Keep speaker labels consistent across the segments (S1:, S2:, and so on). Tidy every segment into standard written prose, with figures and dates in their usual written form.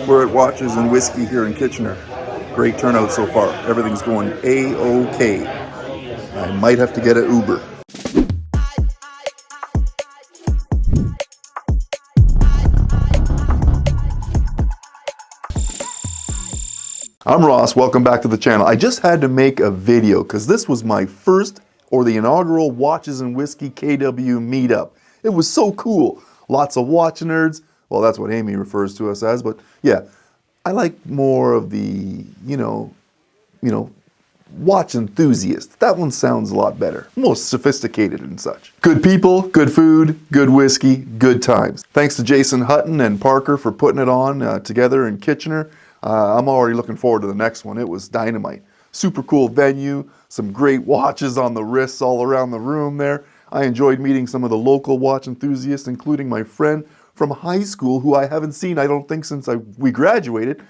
S1: We're at Watches and Whiskey here in Kitchener. Great turnout so far. Everything's going A-OK. I might have to get an Uber. I'm Ross, welcome back to the channel. I just had to make a video because this was my first or the inaugural Watches and Whiskey KW meetup. It was so cool. Lots of watch nerds. Well, that's what Amy refers to us as, but yeah, I like more of the, you know, watch enthusiast. That one sounds a lot better. More sophisticated and such. Good people, good food, good whiskey, good times. Thanks to Jason Hutton and Parker for putting it on together in Kitchener. I'm already looking forward to the next one. It was dynamite. Super cool venue, some great watches on the wrists all around the room there. I enjoyed meeting some of the local watch enthusiasts, including my friend from high school who I haven't seen, I don't think, since we graduated.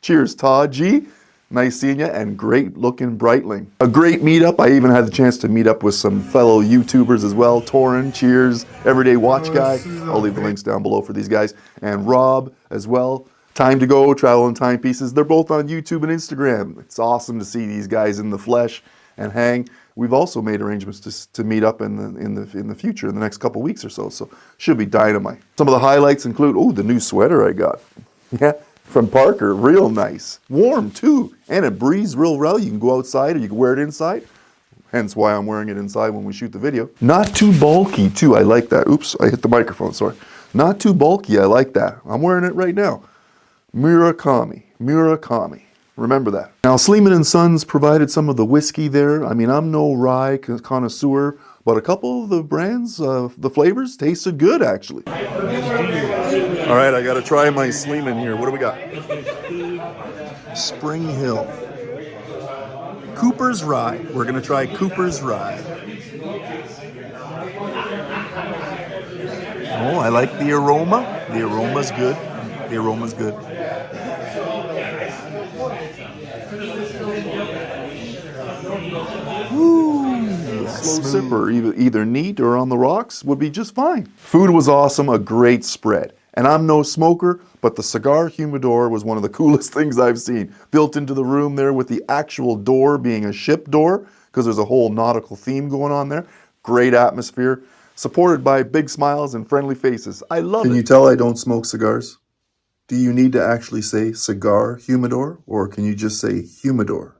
S1: Cheers, Todd G. Nice seeing you, and great looking Breitling. A great meetup. I even had the chance to meet up with some fellow YouTubers as well. Torin, cheers, Everyday Watch Guy. I'll leave the links down below for these guys. And Rob as well. Time to Go, Travel and Timepieces. They're both on YouTube and Instagram. It's awesome to see these guys in the flesh and hang. We've also made arrangements to meet up in the future, in the next couple weeks or so. So should be dynamite. Some of the highlights include, oh, the new sweater I got. Yeah, from Parker, real nice. Warm too, and it breathes real well. You can go outside or you can wear it inside. Hence why I'm wearing it inside when we shoot the video. Not too bulky too, I like that. Oops, I hit the microphone, sorry. Not too bulky, I like that. I'm wearing it right now. Murakami. Remember that. Now, Sleeman & Sons provided some of the whiskey there. I mean, I'm no rye connoisseur, but a couple of the brands, the flavors, tasted good, actually. All right, I got to try my Sleeman here. What do we got? Spring Hill. Cooper's Rye. We're going to try Cooper's Rye. Oh, I like the aroma. The aroma's good. The aroma's good. Woo! Slow sipper, either neat or on the rocks, would be just fine. Food was awesome, a great spread. And I'm no smoker, but the cigar humidor was one of the coolest things I've seen. Built into the room there with the actual door being a ship door, because there's a whole nautical theme going on there. Great atmosphere, supported by big smiles and friendly faces. I love it. Can you tell I don't smoke cigars? Do you need to actually say cigar humidor, or can you just say humidor?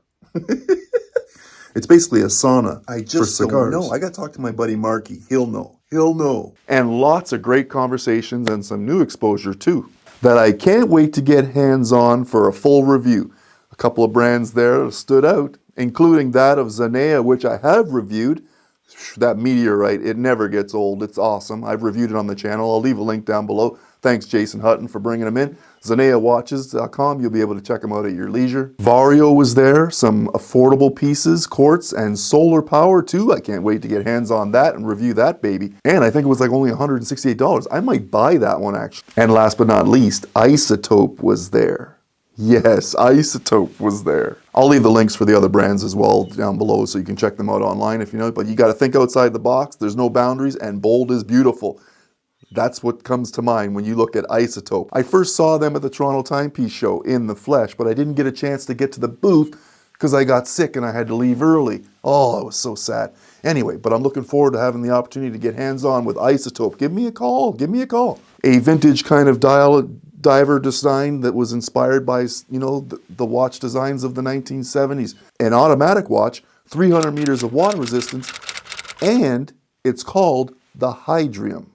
S1: It's basically a sauna for cigars. No, I got to talk to my buddy Marky. He'll know. He'll know. And lots of great conversations and some new exposure too that I can't wait to get hands-on for a full review. A couple of brands there stood out, including that of Zenea, which I have reviewed. That meteorite, it never gets old. It's awesome. I've reviewed it on the channel. I'll leave a link down below. Thanks, Jason Hutton, for bringing them in. ZeneaWatches.com. You'll be able to check them out at your leisure. Vario was there. Some affordable pieces, quartz, and solar power, too. I can't wait to get hands on that and review that baby. And I think it was like only $168. I might buy that one, actually. And last but not least, ISOTOPE was there. Yes, ISOTOPE was there. I'll leave the links for the other brands as well down below so you can check them out online if you know. But you got to think outside the box. There's no boundaries, and bold is beautiful. That's what comes to mind when you look at ISOTOPE. I first saw them at the Toronto Timepiece Show in the flesh, but I didn't get a chance to get to the booth because I got sick and I had to leave early. Oh, it was so sad. Anyway, but I'm looking forward to having the opportunity to get hands-on with ISOTOPE. Give me a call. Give me a call. A vintage kind of diver design that was inspired by, you know, the watch designs of the 1970s. An automatic watch, 300 meters of water resistance, and it's called the Hydrium.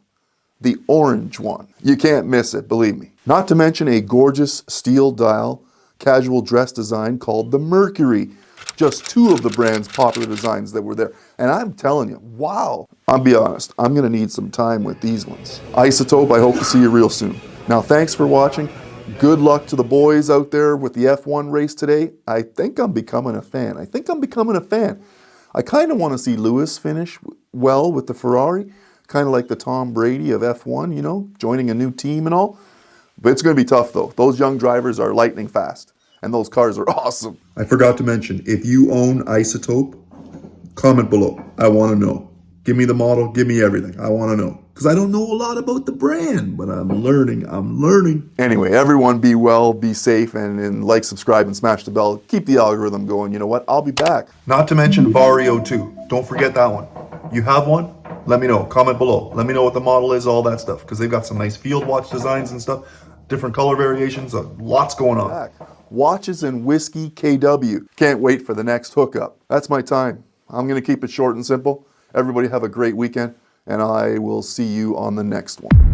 S1: The orange one. You can't miss it, believe me. Not to mention a gorgeous steel dial, casual dress design called the Mercury. Just two of the brand's popular designs that were there. And I'm telling you, wow. I'll be honest, I'm gonna need some time with these ones. ISOTOPE, I hope to see you real soon. Now, thanks for watching. Good luck to the boys out there with the F1 race today. I think I'm becoming a fan. I kind of want to see Lewis finish well with the Ferrari. Kind of like the Tom Brady of F1, you know, joining a new team and all. But it's going to be tough, though. Those young drivers are lightning fast, and those cars are awesome. I forgot to mention, if you own ISOTOPE, comment below. I want to know. Give me the model. Give me everything. I want to know. because I don't know a lot about the brand, but I'm learning. Anyway, everyone be well, be safe, and like, subscribe, and smash the bell. Keep the algorithm going. You know what? I'll be back. Not to mention Vario too. Don't forget that one. You have one? Let me know. Comment below. Let me know what the model is, all that stuff, because they've got some nice field watch designs and stuff, different color variations, lots going on. Watches and whiskey KW. Can't wait for the next hookup. That's my time. I'm going to keep it short and simple. Everybody have a great weekend, and I will see you on the next one.